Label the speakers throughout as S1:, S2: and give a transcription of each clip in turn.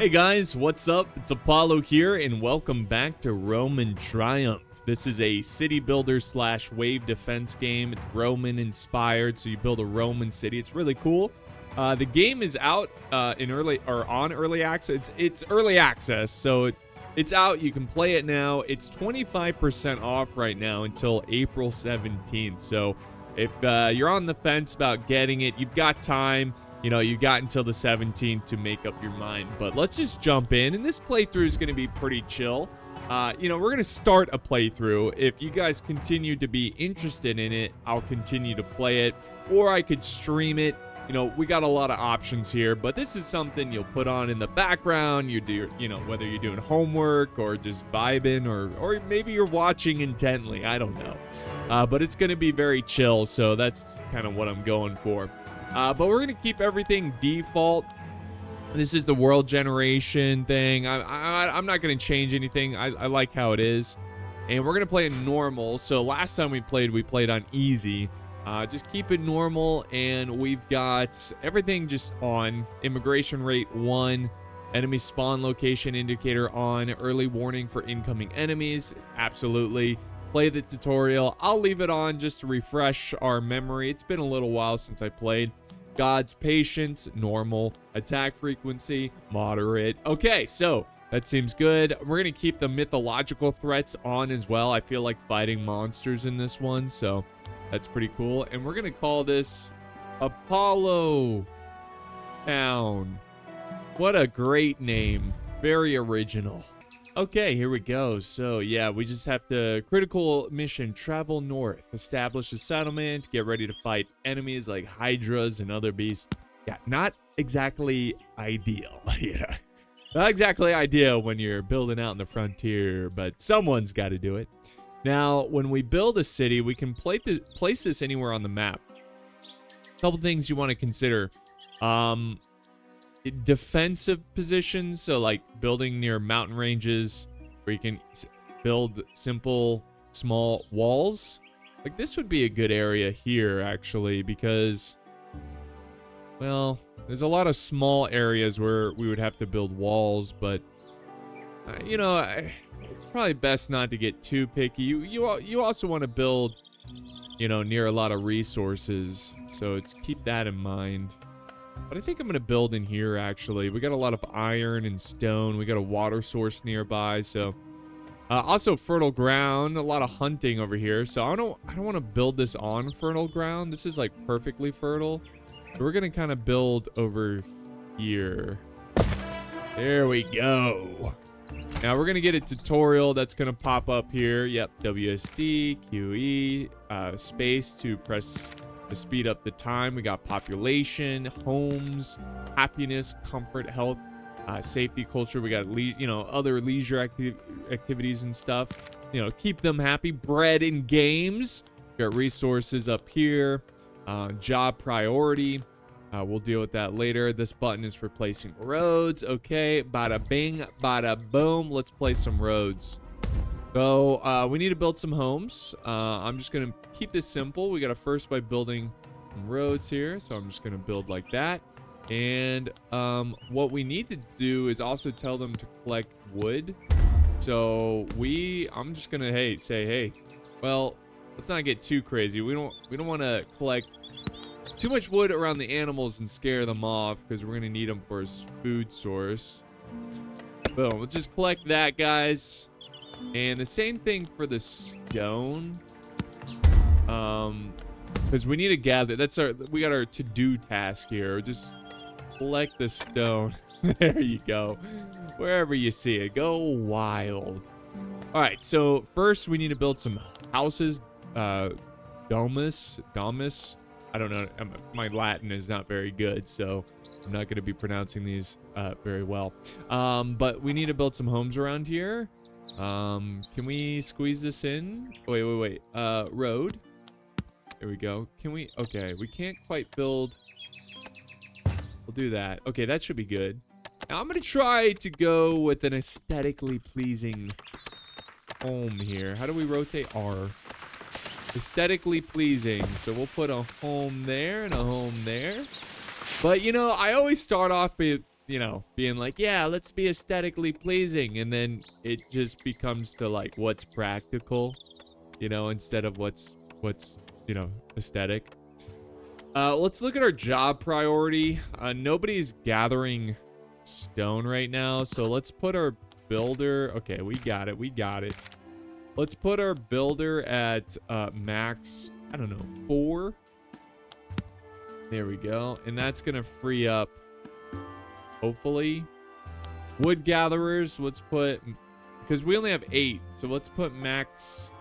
S1: Hey guys, what's up? It's Apollo here, and welcome back to Roman Triump. This is a city builder slash wave defense game. It's Roman inspired, so you build a Roman city. It's really cool. The game is out on early access. It's early access, so it's out. You can play it now. It's 25% off right now until April 17th. So if you're on the fence about getting it, you've got time. You know, you got until the 17th to make up your mind. But let's just jump in. And this playthrough is going to be pretty chill. We're going to start a playthrough. If you guys continue to be interested in it, I'll continue to play it. Or I could stream it. You know, we got a lot of options here. But this is something you'll put on in the background. You do, whether you're doing homework or just vibing. Or maybe you're watching intently. I don't know. But it's going to be very chill. So that's kind of what I'm going for. But we're going to keep everything default. This is the world generation thing. I'm not going to change anything. I like how it is. And we're going to play in normal. So last time we played on easy. Just keep it normal. And we've got everything just on. Immigration rate 1. Enemy spawn location indicator on. Early warning for incoming enemies. Absolutely. Play the tutorial. I'll leave it on just to refresh our memory. It's been a little while since I played. God's patience, normal. Attack frequency, moderate. Okay, so that seems good. We're going to keep the mythological threats on as well. I feel like fighting monsters in this one, so that's pretty cool. And we're going to call this Apollo Town. What a great name. Very original. Okay, here we go. So, yeah, we just have to critical mission, travel north, establish a settlement, get ready to fight enemies like hydras and other beasts. Yeah, not exactly ideal. Yeah, not exactly ideal when you're building out in the frontier, but someone's got to do it. Now, when we build a city, we can place this anywhere on the map. A couple things you want to consider. Defensive positions, so like building near mountain ranges where you can build simple small walls. Like this would be a good area here actually, because well, there's a lot of small areas where we would have to build walls, but it's probably best not to get too picky. You also want to build near a lot of resources, so keep that in mind. But I think I'm going to build in here, actually. We got a lot of iron and stone. We got a water source nearby, so... also, fertile ground. A lot of hunting over here. So, I don't want to build this on fertile ground. This is, like, perfectly fertile. So we're going to kind of build over here. There we go. Now, we're going to get a tutorial that's going to pop up here. Yep, WSD, QE, space to press... to speed up the time. We got population, homes, happiness, comfort, health, safety, culture. We got other leisure activities and stuff. Keep them happy. Bread and games. We got resources up here. Job priority. We'll deal with that later. This button is for placing roads. Okay, bada bing, bada boom. Let's place some roads. So, we need to build some homes. I'm just going to keep this simple. We got to first by building some roads here. So, I'm just going to build like that. And what we need to do is also tell them to collect wood. So, I'm just going to, say, hey, well, let's not get too crazy. We don't want to collect too much wood around the animals and scare them off, because we're going to need them for a food source. Boom. We'll just collect that, guys. And the same thing for the stone. Because we need to gather. We got our to-do task here. Just collect the stone. There you go. Wherever you see it. Go wild. Alright, so first we need to build some houses. Domus. I don't know. My Latin is not very good, so I'm not going to be pronouncing these very well. But we need to build some homes around here. Can we squeeze this in? Wait. Road. There we go. Okay, we can't quite build. We'll do that. Okay, that should be good. Now I'm going to try to go with an aesthetically pleasing home here. How do we rotate R? Aesthetically pleasing. So we'll put a home there and a home there. But, I always start off you know, being like, yeah, let's be aesthetically pleasing. And then it just becomes to like what's practical, you know, instead of what's, you know, aesthetic. Let's look at our job priority. Nobody's gathering stone right now. So let's put our builder. Okay, we got it. We got it. Let's put our builder at max, I don't know, 4. There we go. And that's going to free up, hopefully, wood gatherers. Let's put, because we only have 8. So let's put max.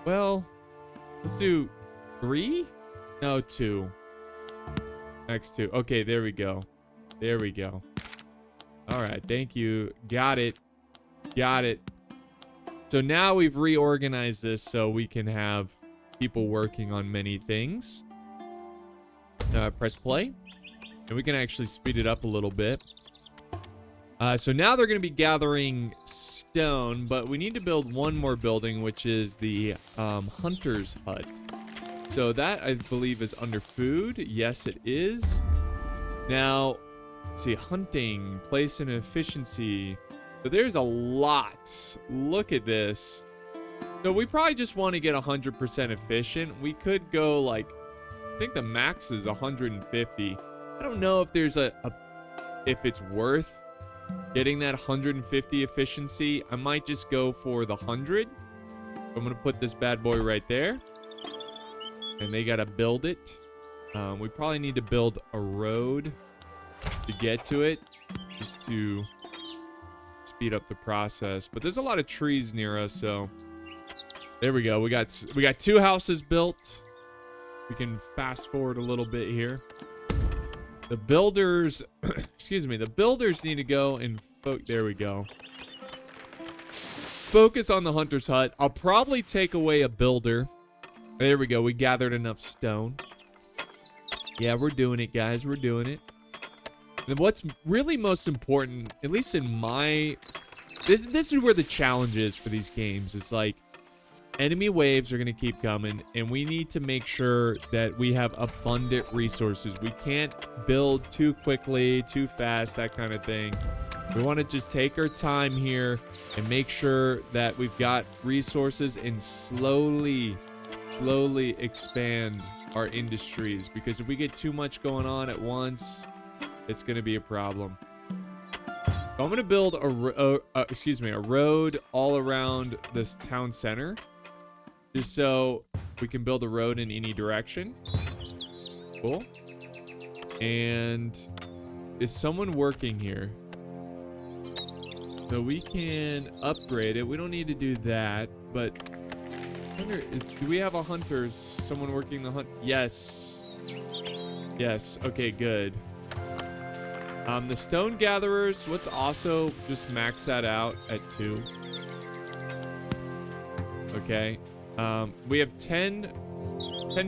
S1: Well, let's do 3? No, 2. Max 2. Okay, there we go. There we go. All right, thank you. Got it. Got it. So now we've reorganized this so we can have people working on many things. Press play. And we can actually speed it up a little bit. So now they're going to be gathering stone, but we need to build one more building, which is the hunter's hut. So that, I believe, is under food. Yes, it is. Now, let's see, hunting, place and efficiency. So there's a lot. Look at this. So we probably just want to get 100% efficient. We could go like, I think the max is 150. I don't know if there's if it's worth getting that 150 efficiency. I might just go for the 100. I'm going to put this bad boy right there. And they got to build it. We probably need to build a road to get to it, just to speed up the process. But there's a lot of trees near us, so there we go. We got 2 houses built. We can fast forward a little bit here. The builders, excuse me, the builders need to go and there we go. Focus on the hunter's hut. I'll probably take away a builder. There we go. We gathered enough stone. Yeah, we're doing it, guys. We're doing it. And what's really most important, at least in my... This is where the challenge is for these games. It's like, enemy waves are going to keep coming, and we need to make sure that we have abundant resources. We can't build too quickly, too fast, that kind of thing. We want to just take our time here and make sure that we've got resources and slowly expand our industries, because if we get too much going on at once, it's going to be a problem. So I'm going to build a road all around this town center, just so we can build a road in any direction. Cool. And is someone working here? So we can upgrade it. We don't need to do that, but I wonder, do we have a hunter? Someone working the hunt? Yes. Yes. Okay, good. The stone gatherers, let's also just max that out at 2. Okay. We have 10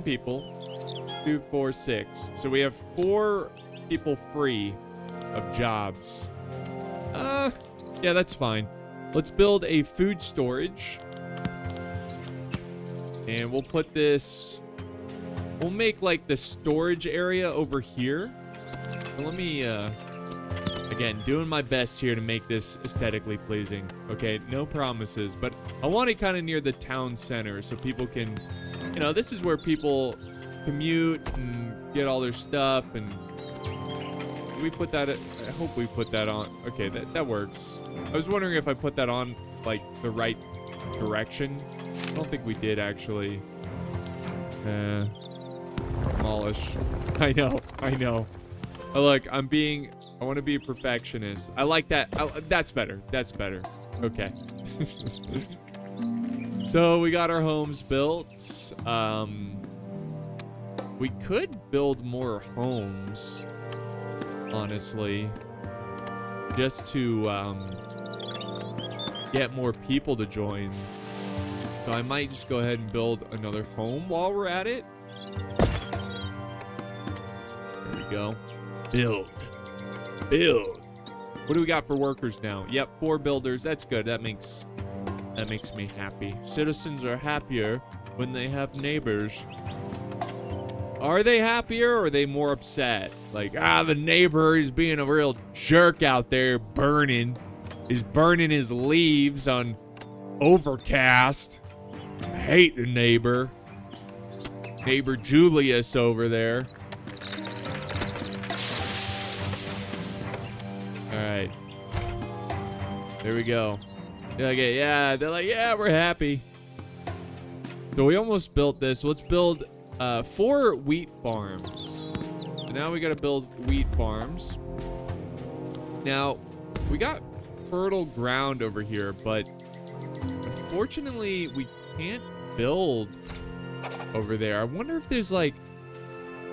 S1: people. 2, 4, 6. So we have 4 people free of jobs. Yeah, that's fine. Let's build a food storage. And we'll put this... We'll make, like, the storage area over here. So let me, again, doing my best here to make this aesthetically pleasing. Okay, no promises. But I want it kind of near the town center so people can... You know, this is where people commute and get all their stuff. And we put that... I hope we put that on... Okay, that works. I was wondering if I put that on, like, the right direction. I don't think we did, actually. Demolish. I know. Oh, look, I want to be a perfectionist. I like that. That's better. That's better. Okay. So we got our homes built. We could build more homes, honestly, just to get more people to join. So I might just go ahead and build another home while we're at it. There we go. Build. What do we got for workers now? Yep, 4 builders. That's good. That makes me happy. Citizens are happier when they have neighbors. Are they happier or are they more upset? Like, the neighbor is being a real jerk out there burning. He's burning his leaves on Overcast. I hate the neighbor. Neighbor Julius over there. All right. There we go. They're like, yeah, we're happy. So we almost built this. Let's build 4 wheat farms. So now we got to build wheat farms. Now, we got fertile ground over here, but unfortunately, we can't build over there. I wonder if there's like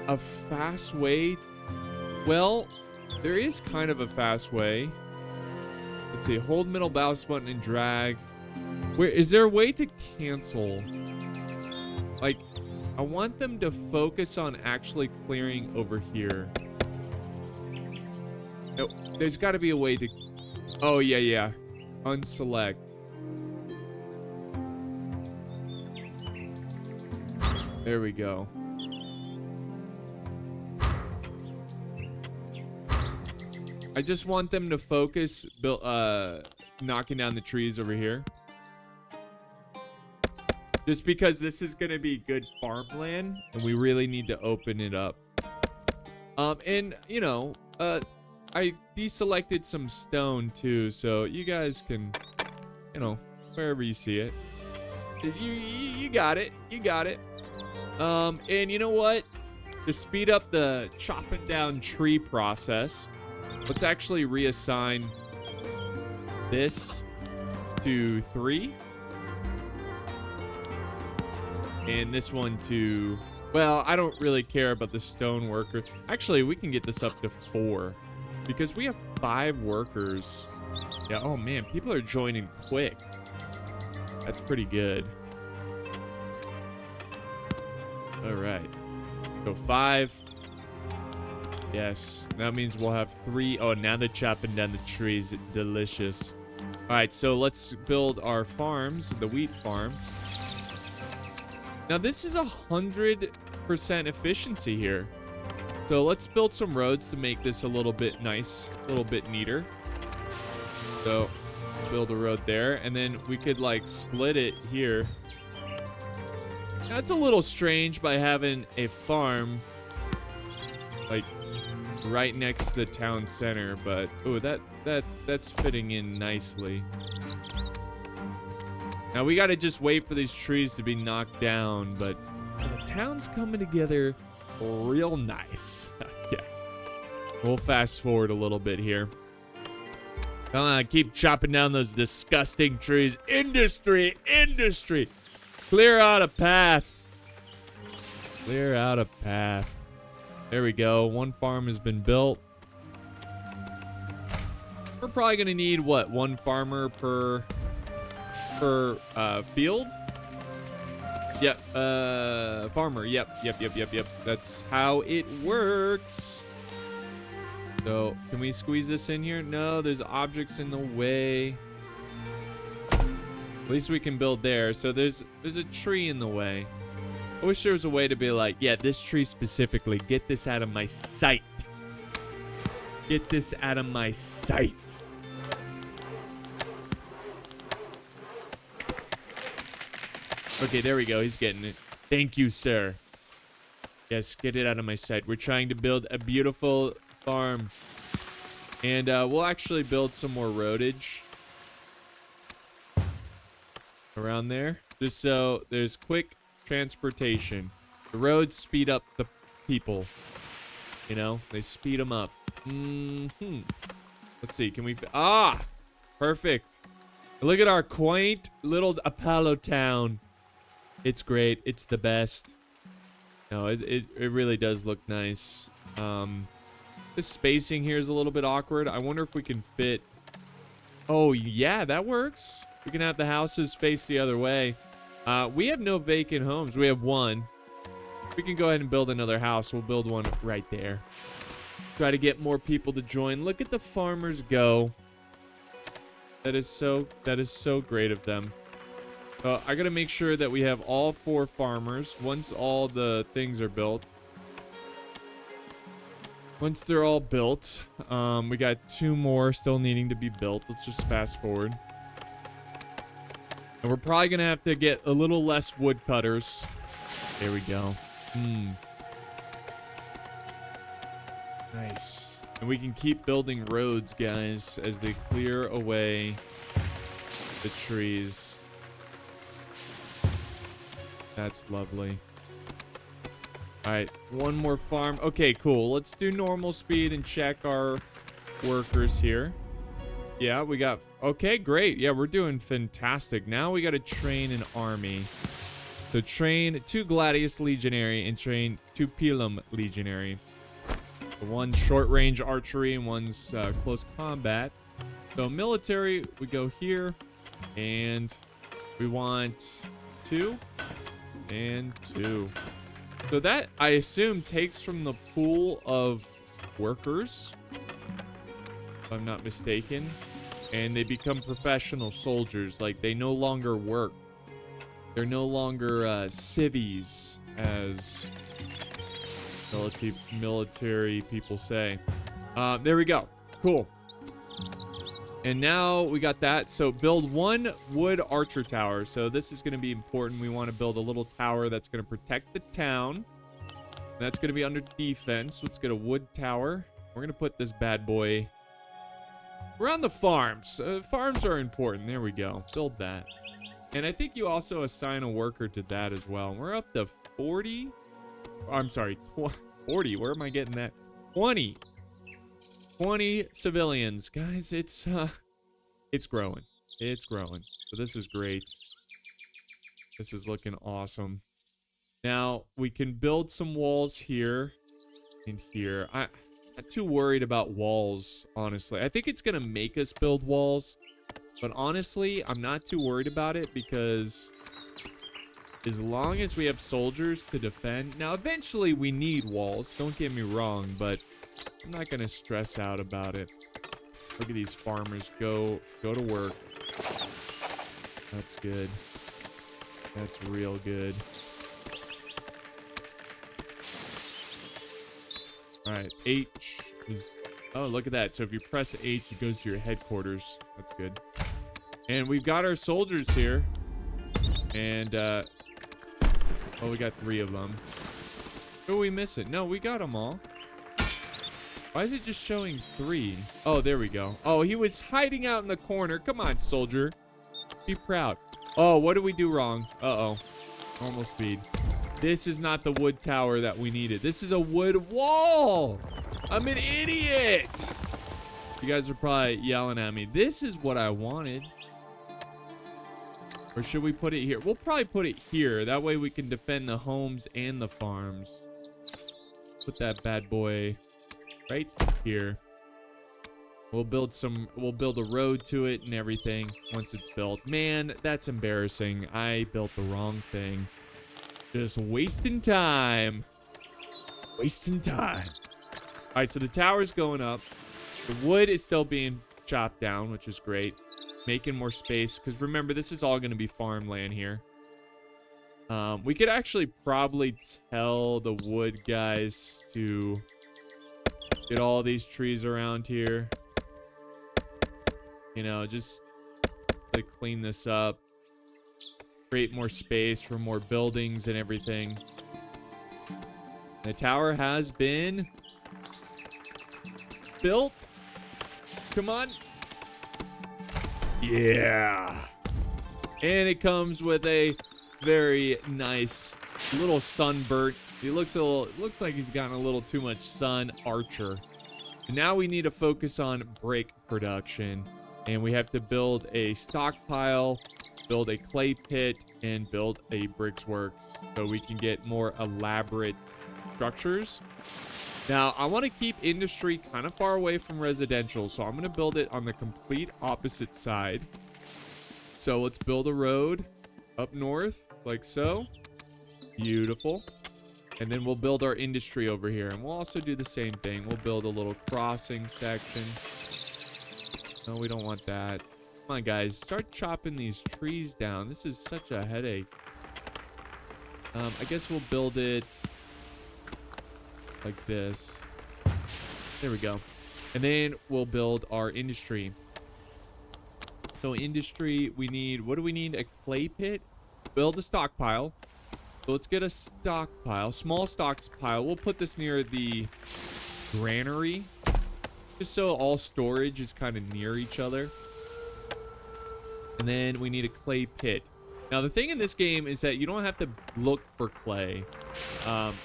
S1: a fast way. Well, there is kind of a fast way. Let's see, hold middle mouse button and drag. Where is there a way to cancel? Like, I want them to focus on actually clearing over here. No, there's got to be a way to. Oh yeah. Unselect. There we go. I just want them to focus knocking down the trees over here. Just because this is going to be good farmland and we really need to open it up. And you know, I deselected some stone too, so you guys can, you know, wherever you see it. You got it. You got it. And you know what? To speed up the chopping down tree process, let's actually reassign this to 3. And this one to, well, I don't really care about the stone worker. Actually, we can get this up to 4 because we have 5 workers. Yeah, oh man, people are joining quick. That's pretty good. All right. So 5. Yes, that means we'll have 3. Oh, now they're chopping down the trees. Delicious. All right, so let's build our farms, the wheat farm. Now, this is 100% efficiency here. So let's build some roads to make this a little bit nice, a little bit neater. So build a road there, and then we could like split it here. Now, it's a little strange by having a farm like right next to the town center, but oh, that's fitting in nicely. Now we gotta just wait for these trees to be knocked down, but the town's coming together real nice. Yeah. We'll fast forward a little bit here. Come on, keep chopping down those disgusting trees. Industry! Clear out a path. Clear out a path. There we go. 1 farm has been built. We're probably gonna need what? 1 farmer per field? Yep, farmer. Yep. That's how it works. So, can we squeeze this in here? No, there's objects in the way. At least we can build there. So there's a tree in the way. I wish there was a way to be like, yeah, this tree specifically, get this out of my sight. Get this out of my sight. Okay, there we go. He's getting it. Thank you, sir. Yes, get it out of my sight. We're trying to build a beautiful farm. And we'll actually build some more roadage around there. Just so there's quick transportation. The roads speed up the people. You know, they speed them up. Let's see. Can we... perfect. Look at our quaint little Apollo town. It's great. It's the best. No, it really does look nice. The spacing here is a little bit awkward. I wonder if we can fit... Oh, yeah, that works. We can have the houses face the other way. We have no vacant homes. We have 1. We can go ahead and build another house. We'll build one right there. Try to get more people to join. Look at the farmers go. That is so great of them. I gotta make sure that we have all 4 farmers. Once all the things are built, Once they're all built, we got 2 more still needing to be built. Let's just fast forward. And we're probably going to have to get a little less woodcutters. There we go. Nice. And we can keep building roads, guys, as they clear away the trees. That's lovely. All right, 1 more farm. Okay, cool. Let's do normal speed and check our workers here. Yeah, we got... Okay, great. Yeah, we're doing fantastic. Now we got to train an army. So train 2 Gladius Legionary and train 2 Pilum Legionary. One's short-range archery and one's close combat. So military, we go here. And we want 2 and 2. So that, I assume, takes from the pool of workers, if I'm not mistaken, and they become professional soldiers. Like, they no longer work. They're no longer civvies, as military people say. There we go. Cool. And now we got that. So build 1 wood archer tower. So this is going to be important. We want to build a little tower that's going to protect the town. That's going to be under defense. Let's get a wood tower. We're going to put this bad boy around the farms. Farms are important. There we go. Build that. And I think you also assign a worker to that as well. We're up to 40. I'm sorry, 40. Where am I getting that? 20 civilians. Guys, it's growing. It's growing. So this is great. This is looking awesome. Now, we can build some walls here and here. I'm not too worried about walls, honestly. I think it's going to make us build walls. But honestly, I'm not too worried about it because as long as we have soldiers to defend... Now, eventually we need walls. Don't get me wrong, but I'm not going to stress out about it. Look at these farmers go to work. That's good. That's real good. All right, H is... Oh, look at that. So if you press H, it goes to your headquarters. That's good. And we've got our soldiers here. And, oh, we got 3 of them. Who are we missing? No, we got them all. Why is it just showing 3? Oh, there we go. Oh, he was hiding out in the corner. Come on, soldier. Be proud. Oh, what did we do wrong? Uh-oh. Normal speed. This is not the wood tower that we needed. This is a wood wall. I'm an idiot. You guys are probably yelling at me. This is what I wanted. Or should we put it here? We'll probably put it here. That way we can defend the homes and the farms. Put that bad boy right here. We'll build a road to it and everything once it's built. Man, that's embarrassing. I built the wrong thing. Just wasting time. Wasting time. All right, so the tower's going up. The wood is still being chopped down, which is great. Making more space, because remember, this is all going to be farmland here. We could actually probably tell the wood guys to get all these trees around here. You know, just to clean this up. Create more space for more buildings and everything. The tower has been built. Come on. Yeah. And it comes with a very nice little sunburnt. He looks like he's gotten a little too much sun archer. And now we need to focus on brick production. And we have to build a stockpile, build a clay pit, and build a bricks works so we can get more elaborate structures. Now, I want to keep industry kind of far away from residential, so I'm going to build it on the complete opposite side. So let's build a road up north, like so. Beautiful. And then we'll build our industry over here, and we'll also do the same thing. We'll build a little crossing section. No, we don't want that. Come on, guys. Start chopping these trees down. This is such a headache. I guess we'll build it like this. There we go. And then we'll build our industry. So industry, we need, what do we need? A clay pit. Build a stockpile. So let's get a stockpile, small stockpile. We'll put this near the granary, just so all storage is kind of near each other. And then we need a clay pit. Now the thing in this game is that you don't have to look for clay.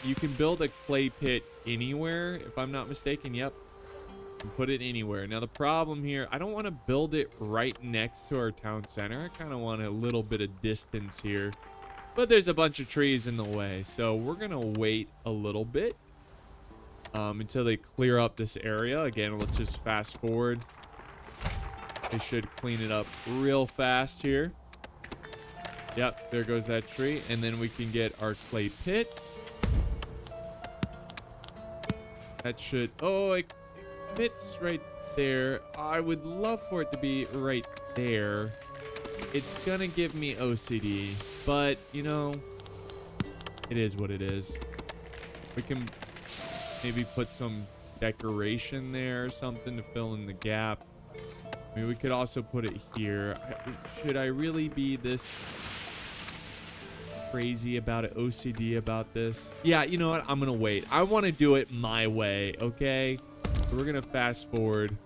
S1: You can build a clay pit anywhere, if I'm not mistaken. Yep. You can put it anywhere. Now the problem here, I don't want to build it right next to our town center. I kind of want a little bit of distance here. But there's a bunch of trees in the way, so we're going to wait a little bit until they clear up this area. Again, let's just fast forward. They should clean it up real fast here. Yep, there goes that tree. And then we can get our clay pit. That should... Oh, it fits right there. I would love for it to be right there. It's gonna give me OCD, but you know, it is what it is. We can maybe put some decoration there or something to fill in the gap. I mean, we could also put it here. Should I really be this crazy about it, OCD about this? Yeah, you know what? I'm gonna wait. I want to do it my way, okay? So we're gonna fast forward.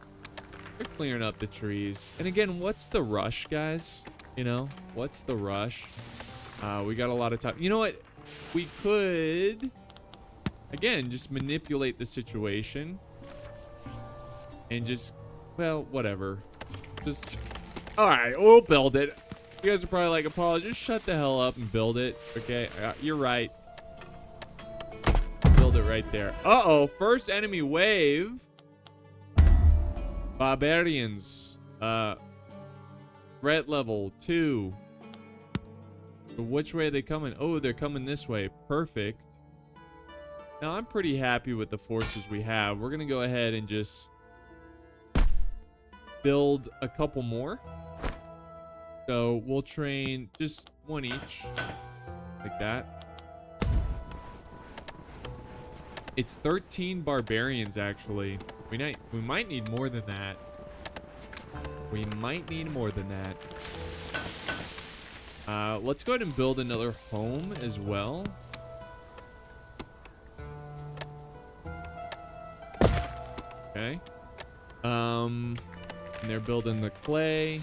S1: We're clearing up the trees. And again, what's the rush, guys? You know, what's the rush? We got a lot of time. You know what? We could, again, just manipulate the situation. And just, well, whatever. Just, all right, we'll build it. You guys are probably like, Apollo, just shut the hell up and build it. Okay, you're right. Build it right there. Uh-oh, first enemy wave. Barbarians. Threat level 2. So which way are they coming? Oh, they're coming this way. Perfect. Now, I'm pretty happy with the forces we have. We're going to go ahead and just build a couple more. So we'll train just one each. Like that. It's 13 barbarians, actually. We might need more than that. We might need more than that. Let's go ahead and build another home as well. Okay. And they're building the clay.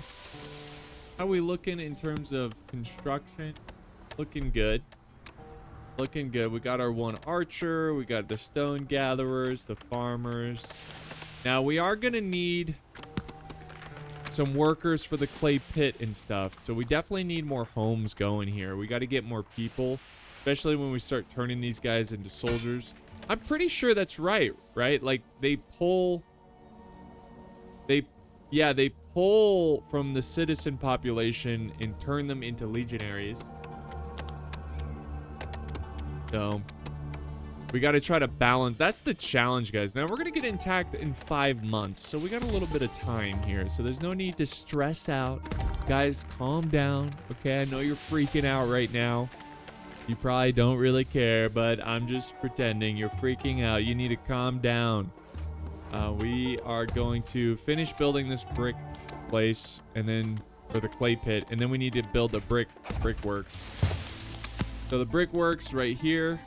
S1: How are we looking in terms of construction? Looking good. Looking good. We got our one archer. We got the stone gatherers, the farmers. Now, we are going to need some workers for the clay pit and stuff. So we definitely need more homes going here. We got to get more people, especially when we start turning these guys into soldiers. I'm pretty sure that's right? Like they pull from the citizen population and turn them into legionaries. So we got to try to balance. That's the challenge, guys. Now we're going to get intact in 5 months. So we got a little bit of time here. So there's no need to stress out. Guys, calm down. Okay, I know you're freaking out right now. You probably don't really care, but I'm just pretending you're freaking out. You need to calm down. We are going to finish building this brick place and then, or the clay pit, and then we need to build the brickworks. So the brickworks right here.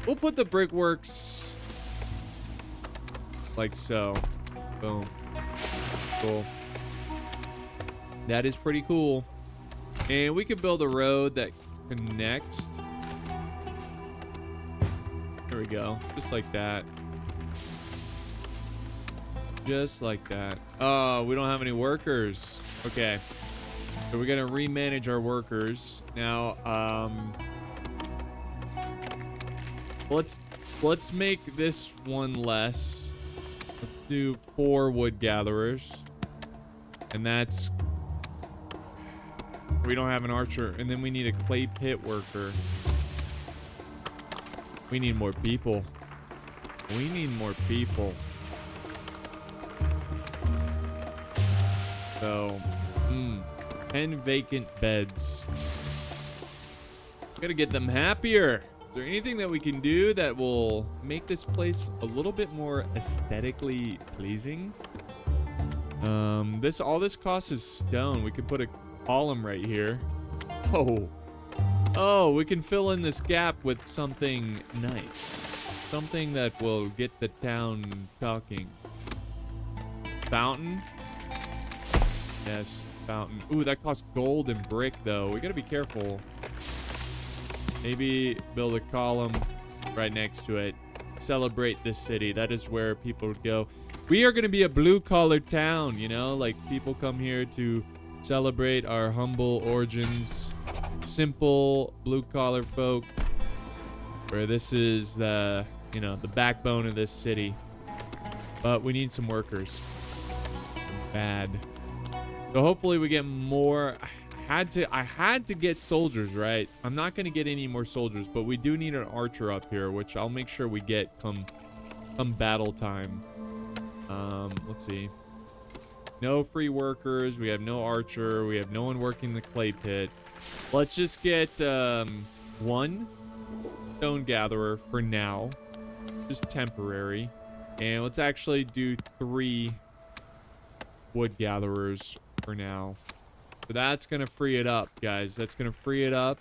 S1: We'll put the brickworks like so. Boom. Cool. That is pretty cool. And we can build a road that connects. There we go. Just like that. Just like that. Oh, we don't have any workers. Okay. So we're going to remanage our workers. Now, let's make this one less. Let's do 4 wood gatherers. And that's... We don't have an archer. And then we need a clay pit worker. We need more people. We need more people. So, 10 vacant beds. Gotta get them happier. Is there anything that we can do that will make this place a little bit more aesthetically pleasing? All this costs is stone. We could put a column right here. Oh, we can fill in this gap with something nice. Something that will get the town talking. Fountain? Yes, fountain. Ooh, that costs gold and brick, though. We gotta be careful. Maybe build a column right next to it. Celebrate this city. That is where people would go. We are gonna be a blue-collar town, you know? Like, people come here to celebrate our humble origins. Simple blue-collar folk. Where this is the, you know, the backbone of this city. But we need some workers. Bad. So hopefully we get more. I had to get soldiers, right? I'm not gonna get any more soldiers, but we do need an archer up here, which I'll make sure we get come battle time. Let's see. No free workers. We have no archer. We have no one working the clay pit. Let's just get one stone gatherer for now, just temporary, and let's actually do 3 wood gatherers for now. So that's gonna free it up, guys. That's gonna free it up.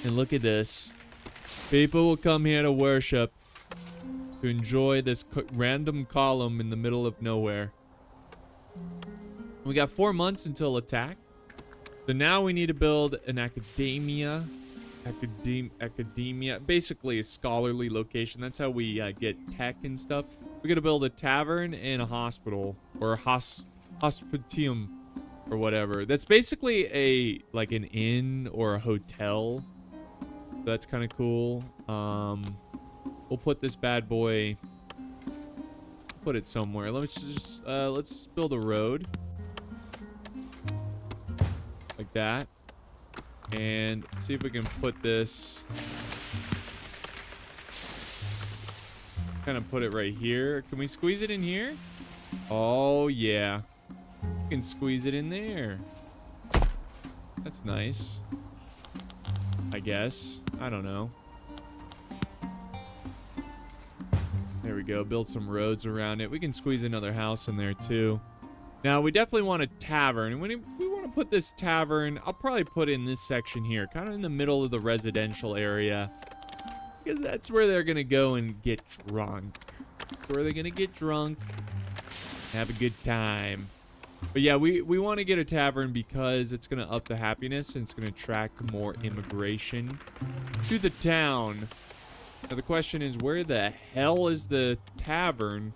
S1: And look at this. People will come here to worship, to enjoy this random column in the middle of nowhere. We got 4 months until attack. So now we need to build an academia. Academia. Basically a scholarly location. That's how we get tech and stuff. We're gonna build a tavern and a hospital. Or a hospitium. Or whatever. That's basically like an inn or a hotel. That's kind of cool. We'll put this bad boy. Put it somewhere. Let's build a road. Like that. And see if we can put this. Kind of put it right here. Can we squeeze it in here? Oh, yeah. We can squeeze it in there. That's nice. I guess. I don't know. There we go. Build some roads around it. We can squeeze another house in there too. Now, we definitely want a tavern. And when we want to put this tavern, I'll probably put in this section here. Kind of in the middle of the residential area. Because that's where they're going to go and get drunk. That's where they're going to get drunk. Have a good time. But yeah, we want to get a tavern because it's going to up the happiness and it's going to attract more immigration to the town. Now the question is, where the hell is the tavern?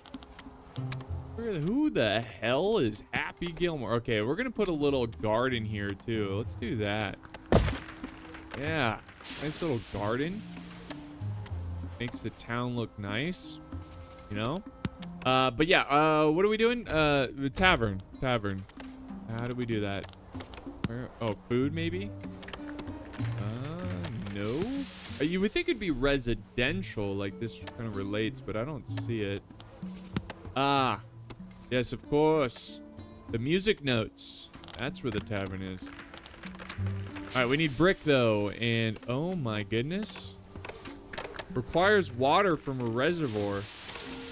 S1: Who the hell is Happy Gilmore? Okay, we're going to put a little garden here too. Let's do that. Yeah, nice little garden. Makes the town look nice, you know? But yeah, what are we doing? The tavern. Tavern. How do we do that? Where? Oh, food maybe? No. You would think it'd be residential, like this kind of relates, but I don't see it. Ah. Yes, of course. The music notes. That's where the tavern is. All right, we need brick though, and oh my goodness. Requires water from a reservoir.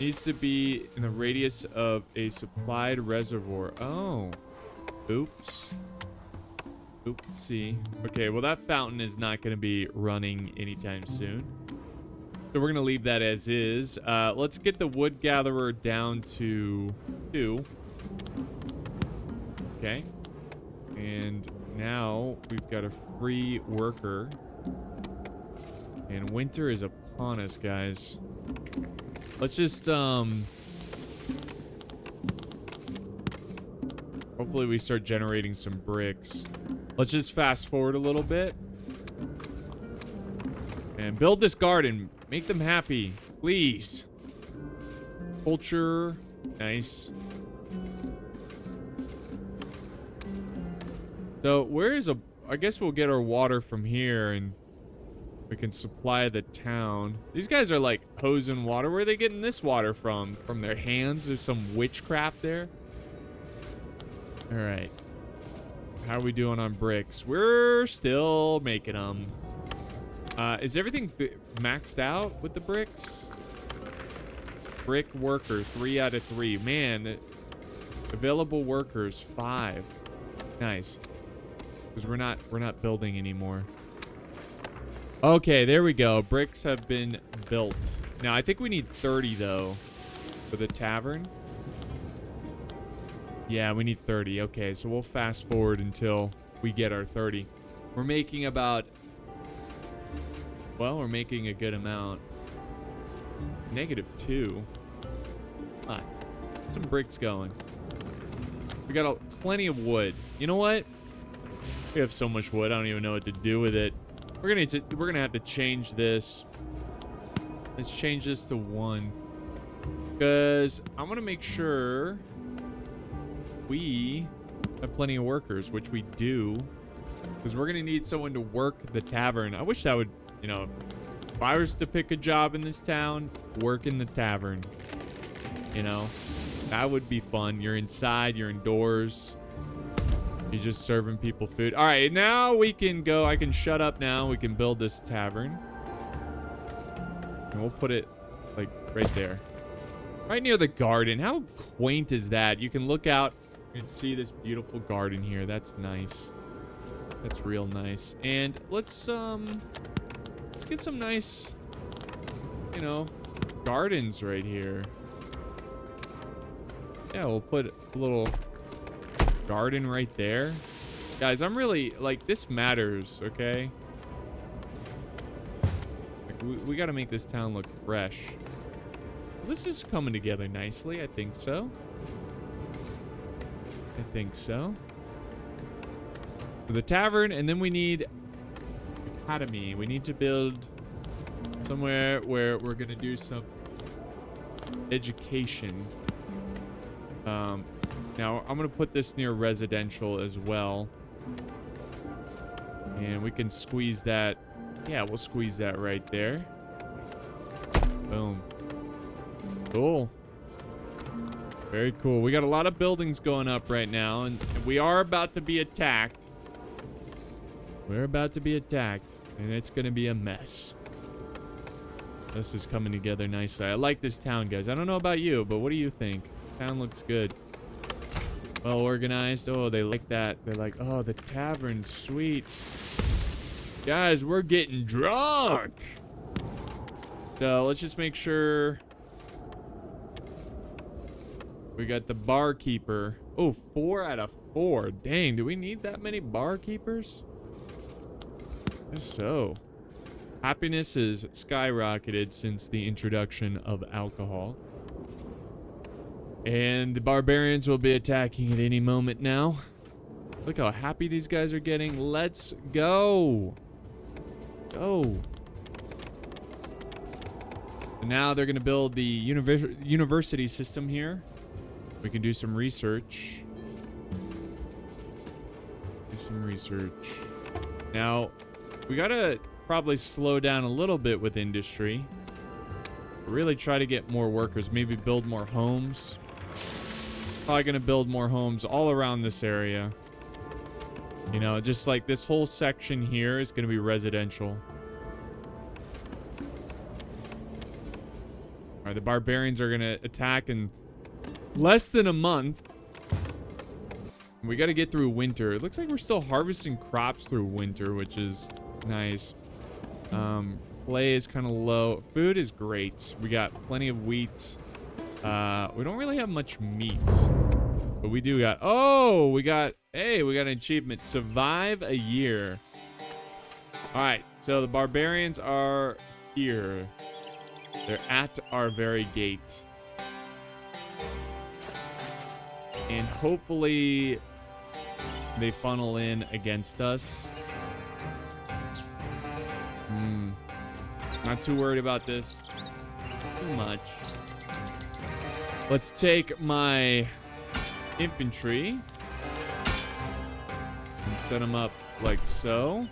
S1: Needs to be in the radius of a supplied reservoir. Oh. Oops. Oopsie. Okay, well that fountain is not going to be running anytime soon. So we're going to leave that as is. Let's get the wood gatherer down to 2. Okay. And now we've got a free worker. And winter is upon us, guys. Let's just, hopefully we start generating some bricks. Let's just fast forward a little bit. And build this garden. Make them happy, please. Culture. Nice. So, where is I guess we'll get our water from here and we can supply the town. These guys are like hosing water. Where are they getting this water from? From their hands? There's some witchcraft there. All right. How are we doing on bricks? We're still making them. Is everything maxed out with the bricks? Brick worker, 3 out of 3. Man, available workers, 5. Nice. Because we're not building anymore. Okay, there we go. Bricks have been built. Now, I think we need 30, though, for the tavern. Yeah, we need 30. Okay, so we'll fast forward until we get our 30. We're making about... Well, we're making a good amount. -2. Ah, some bricks going. We got plenty of wood. You know what? We have so much wood, I don't even know what to do with it. We're gonna have to change this. Let's change this to 1. Because I want to make sure we have plenty of workers, which we do. Because we're gonna need someone to work the tavern. I wish that would, you know, if I was to pick a job in this town, work in the tavern. You know, that would be fun. You're inside, you're indoors. You're just serving people food. All right, now we can go. I can shut up now. We can build this tavern. And we'll put it, like, right there. Right near the garden. How quaint is that? You can look out and see this beautiful garden here. That's nice. That's real nice. And let's get some nice, you know, gardens right here. Yeah, we'll put a little garden right there. Guys, I'm really, like, this matters, okay? Like, we gotta make this town look fresh. This is coming together nicely, I think so. I think so. For the tavern, and then we need academy. We need to build somewhere where we're gonna do some education. Now I'm gonna put this near residential as well, and we can squeeze that. Yeah, we'll squeeze that right there. Boom. Cool. Very cool. We got a lot of buildings going up right now, and we are about to be attacked. We're about to be attacked, and it's gonna be a mess. This is coming together nicely. I like this town, guys. I don't know about you, but what do you think? Town looks good. Well organized. Oh, they like that. They're like, oh, the tavern's sweet. Guys, we're getting drunk. So let's just make sure we got the barkeeper. Oh, 4 out of 4. Dang, do we need that many barkeepers? I guess so. Happiness is skyrocketed since the introduction of alcohol. And the barbarians will be attacking at any moment now. Look how happy these guys are getting. Let's go. Go. And now they're going to build the university system here. We can do some research. Do some research. Now, we got to probably slow down a little bit with industry. Really try to get more workers. Maybe build more homes. Probably going to build more homes all around this area. You know, just like this whole section here is going to be residential. All right, the barbarians are going to attack in less than a month. We got to get through winter. It looks like we're still harvesting crops through winter, which is nice. Clay is kind of low. Food is great. We got plenty of wheat. We don't really have much meat, but we do got, oh, we got an achievement. Survive a year. All right, so the barbarians are here. They're at our very gate. And hopefully they funnel in against us. Not too worried about this too much. Let's take my infantry and set them up like so.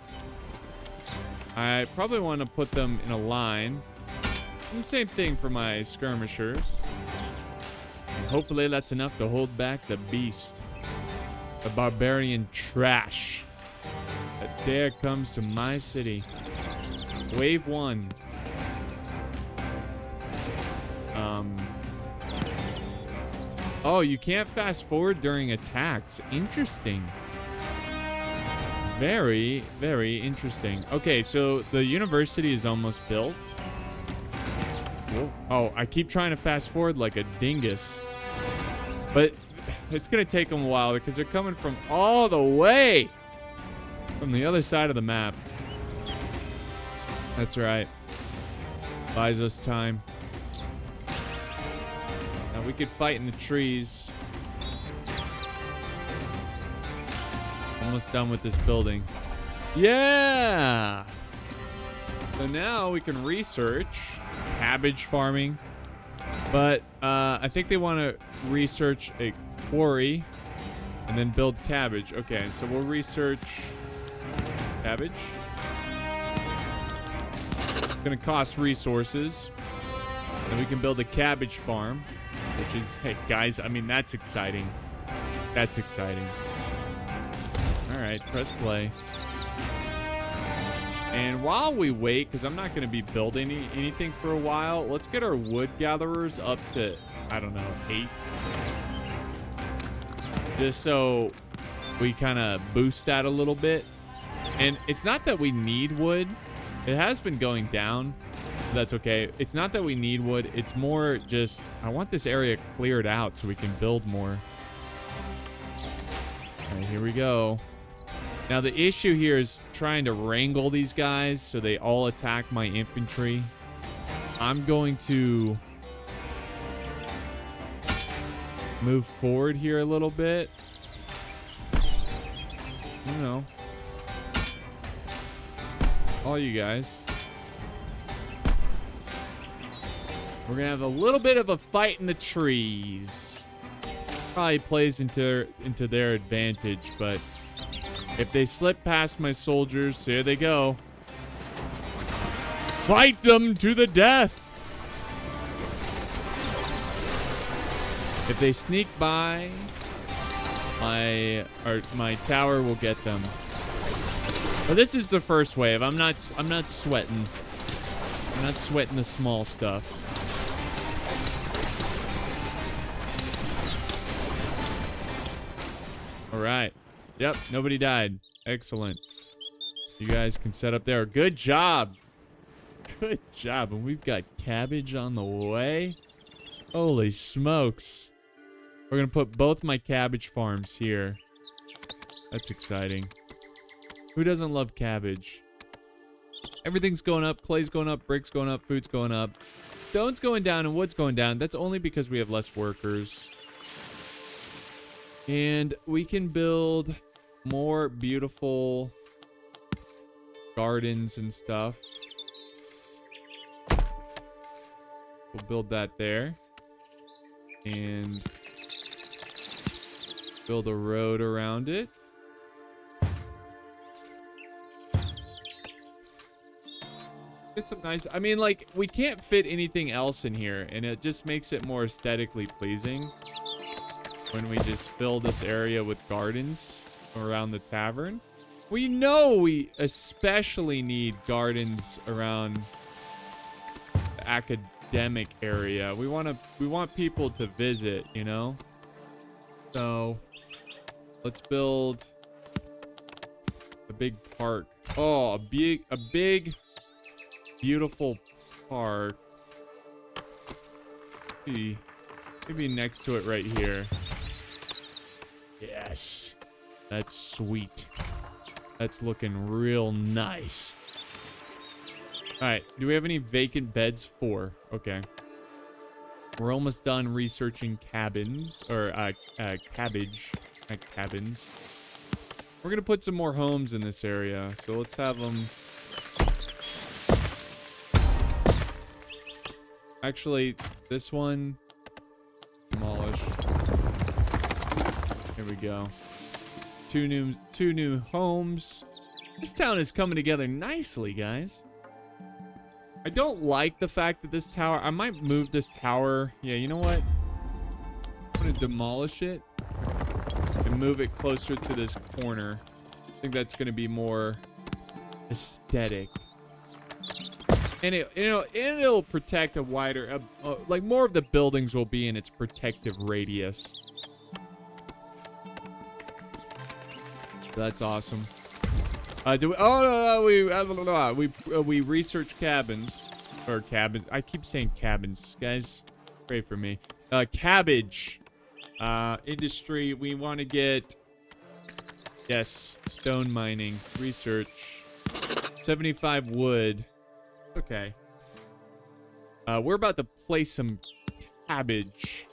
S1: I probably want to put them in a line. And the same thing for my skirmishers. And hopefully that's enough to hold back the beast. The barbarian trash that dare comes to my city. Wave 1. Oh, you can't fast forward during attacks. Interesting. Very, very interesting. Okay, so the university is almost built. Whoa. Oh, I keep trying to fast forward like a dingus. But it's going to take them a while because they're coming from all the way from the other side of the map. That's right. Buys us time. Now we could fight in the trees. Almost done with this building. Yeah! So now we can research cabbage farming. But I think they want to research a quarry and then build cabbage. Okay, so we'll research cabbage. It's gonna cost resources. And we can build a cabbage farm, which is, hey guys, I mean, that's exciting. That's exciting. All right, press play. And while we wait, because I'm not going to be building anything for a while, let's get our wood gatherers up to, I don't know, 8. Just so we kind of boost that a little bit. And it's not that we need wood. It has been going down. That's okay. It's not that we need wood. It's more just, I want this area cleared out so we can build more. All right, here we go. Now, the issue here is trying to wrangle these guys so they all attack my infantry. I'm going to move forward here a little bit. You know. All you guys. We're going to have a little bit of a fight in the trees. Probably plays into their advantage, but if they slip past my soldiers, here they go. Fight them to the death. If they sneak by, my tower will get them. But this is the first wave. I'm not sweating. I'm not sweating the small stuff. All right. Yep, nobody died. Excellent. You guys can set up there. Good job. Good job. And we've got cabbage on the way. Holy smokes. We're going to put both my cabbage farms here. That's exciting. Who doesn't love cabbage? Everything's going up. Clay's going up. Bricks going up. Food's going up. Stone's going down and wood's going down. That's only because we have less workers. And we can build more beautiful gardens and stuff. We'll build that there. And build a road around it. Get some nice, I mean, like, we can't fit anything else in here, and it just makes it more aesthetically pleasing when we just fill this area with gardens around the tavern. We know we especially need gardens around the academic area. We want people to visit, you know? So let's build a big park. Oh, a big beautiful park. Maybe next to it right here. Yes. That's sweet. That's looking real nice. All right. Do we have any vacant beds? 4. Okay. We're almost done researching cabins. Or cabbage. Not cabins. We're going to put some more homes in this area. So let's have them. Actually, this one. Demolish. Here we go. Two new homes. This town is coming together nicely, guys. I don't like the fact that this tower, I might move this tower. Yeah, you know what? I'm gonna demolish it and move it closer to this corner. I think that's gonna be more aesthetic. And it'll protect a wider, like more of the buildings will be in its protective radius. That's awesome. Do we? Oh no, we research cabins or cabins. I keep saying cabins, guys. Pray for me. Cabbage, industry. We want to get stone mining research. 75 wood. Okay. We're about to place some cabbage.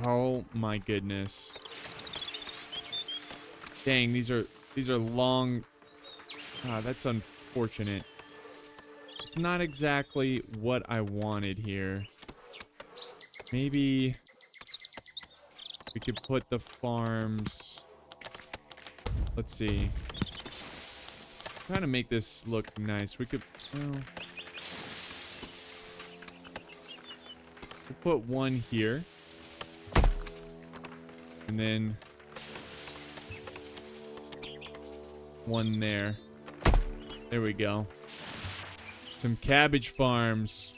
S1: Oh my goodness. Dang, these are long. That's unfortunate. It's not exactly what I wanted here. Maybe we could put the farms. Let's see. Trying to make this look nice. We could, well, we'll put one here, and then one there. There we go. Some cabbage farms.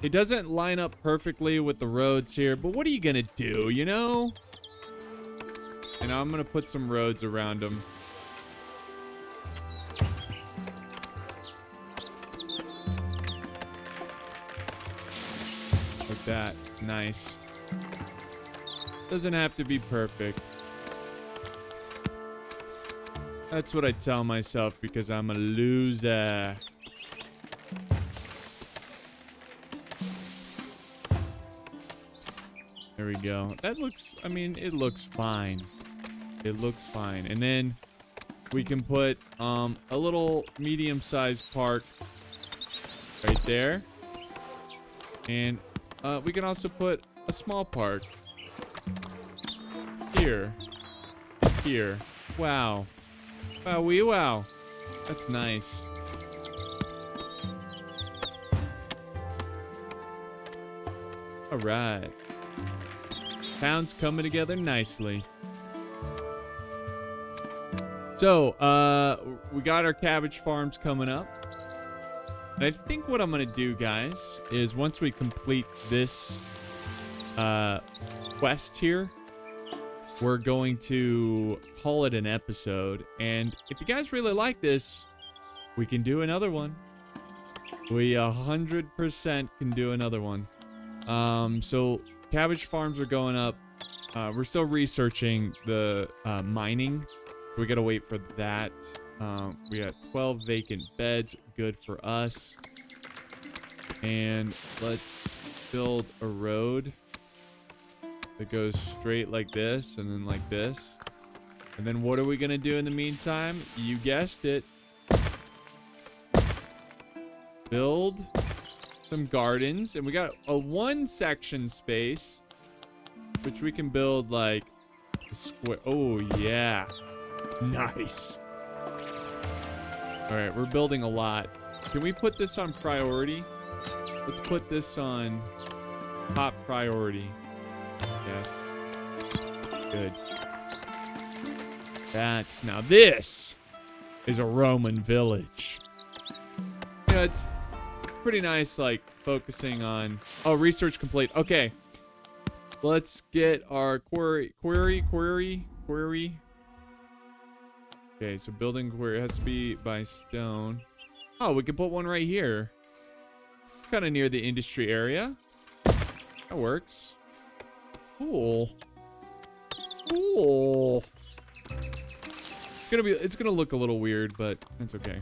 S1: It doesn't line up perfectly with the roads here, but what are you gonna do, you know? And I'm gonna put some roads around them. Like that. Nice. Doesn't have to be perfect. That's what I tell myself because I'm a loser. There we go. That looks, I mean, it looks fine. It looks fine. And then we can put a little medium-sized park right there. And we can also put a small park here. Here. Wow. Wowie wow. That's nice. All right. Town's coming together nicely. So, we got our cabbage farms coming up. And I think what I'm going to do, guys, is once we complete this quest here, we're going to call it an episode. And if you guys really like this, we can do another one. We 100% can do another one. So cabbage farms are going up. We're still researching the mining. We gotta wait for that. We got 12 vacant beds. Good for us. And let's build a road that goes straight like this and then like this. And then what are we gonna do in the meantime? You guessed it. Build some gardens. And we got a one section space, which we can build like a square. Oh, yeah. Nice. All right, we're building a lot. Can we put this on priority? Let's put this on top priority. Yes. Good. Now this is a Roman village. You know, it's pretty nice, like, focusing on... Oh, research complete. Okay. Let's get our quarry. Okay, so building quarry has to be by stone. Oh, we can put one right here. Kind of near the industry area. That works. Cool. Cool. It's gonna look a little weird, but that's okay.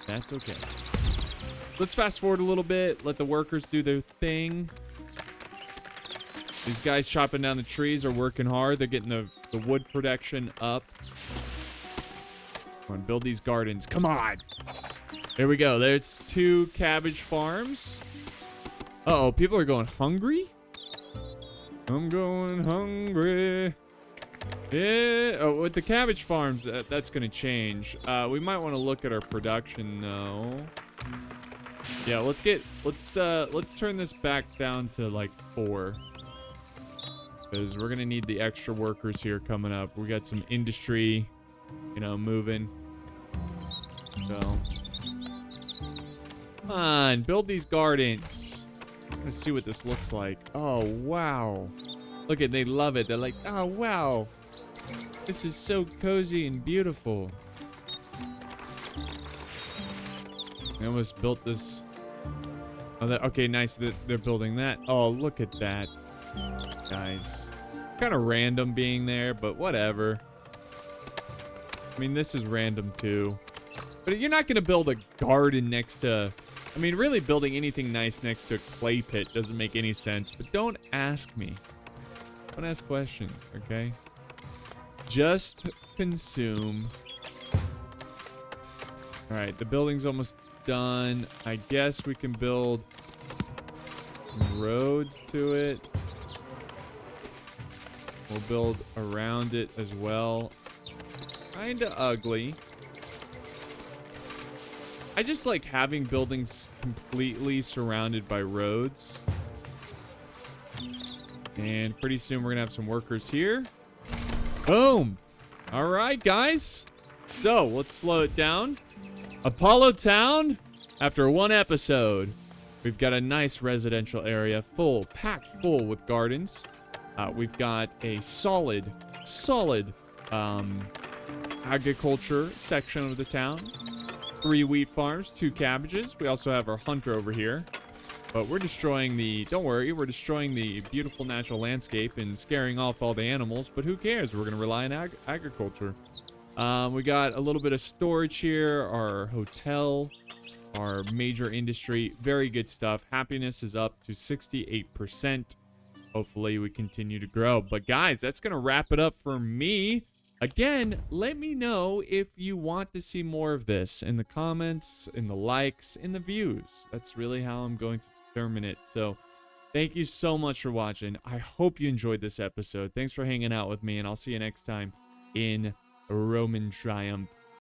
S1: That's okay. Let's fast forward a little bit. Let the workers do their thing. These guys chopping down the trees are working hard. They're getting the wood production up. Come on, build these gardens. Come on. There we go. There's 2 cabbage farms. Uh-oh, people are going hungry? I'm going hungry. Yeah. Oh, with the cabbage farms, that's going to change. We might want to look at our production, though. Yeah, let's turn this back down to like 4. Because we're going to need the extra workers here coming up. We got some industry you know, moving. So, come on, build these gardens. Let's see what this looks like. Oh, wow. Look at, they love it. They're like, oh, wow. This is so cozy and beautiful. I almost built this. Oh, okay, nice. They're building that. Oh, look at that, guys. Kind of random being there, but whatever. I mean, this is random too. But you're not going to build a garden next to... I mean, really building anything nice next to a clay pit doesn't make any sense. But don't ask me. Don't ask questions, okay? Just consume. All right, the building's almost done. I guess we can build roads to it. We'll build around it as well. Kinda ugly. I just like having buildings completely surrounded by roads. And pretty soon we're gonna have some workers here. Boom. All right, guys. So let's slow it down. Apollo Town, after one episode, we've got a nice residential area packed full with gardens. We've got a solid agriculture section of the town. 3 wheat farms, 2 cabbages. We also have our hunter over here. But we're destroying don't worry, we're destroying the beautiful natural landscape and scaring off all the animals, but who cares? We're going to rely on agriculture. We got a little bit of storage here, our hotel, our major industry, very good stuff. Happiness is up to 68%. Hopefully we continue to grow. But guys, that's going to wrap it up for me. Again, let me know if you want to see more of this in the comments, in the likes, in the views. That's really how I'm going to determine it. So thank you so much for watching. I hope you enjoyed this episode. Thanks for hanging out with me, and I'll see you next time in Roman Triump.